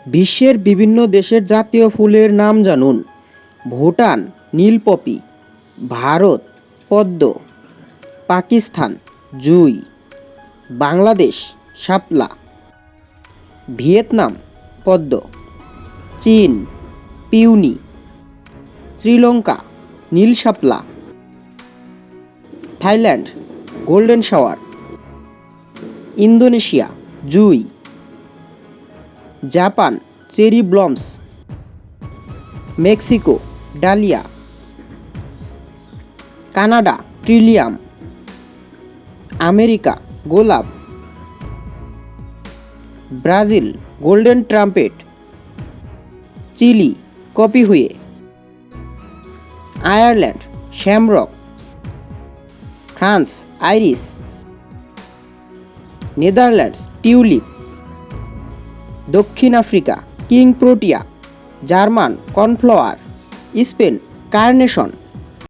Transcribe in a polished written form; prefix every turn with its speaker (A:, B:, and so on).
A: বিশ্বের বিভিন্ন দেশের জাতীয় ফুলের নাম জানুন। ভুটান নীল পপি, ভারত পদ্ম, পাকিস্তান জুঁই, বাংলাদেশ শাপলা, ভিয়েতনাম পদ্ম, চীন পিউনি, শ্রীলঙ্কা নীল শাপলা, থাইল্যান্ড গোল্ডেন শাওয়ার, ইন্দোনেশিয়া জুঁই, Japan cherry blooms, Mexico dahlia, Canada trillium, America গোলাপ, Brazil golden trumpet, Chile copihue, Ireland shamrock, France iris, Netherlands tulip, দক্ষিণ Africa king protea, German cornflower, Spain carnation.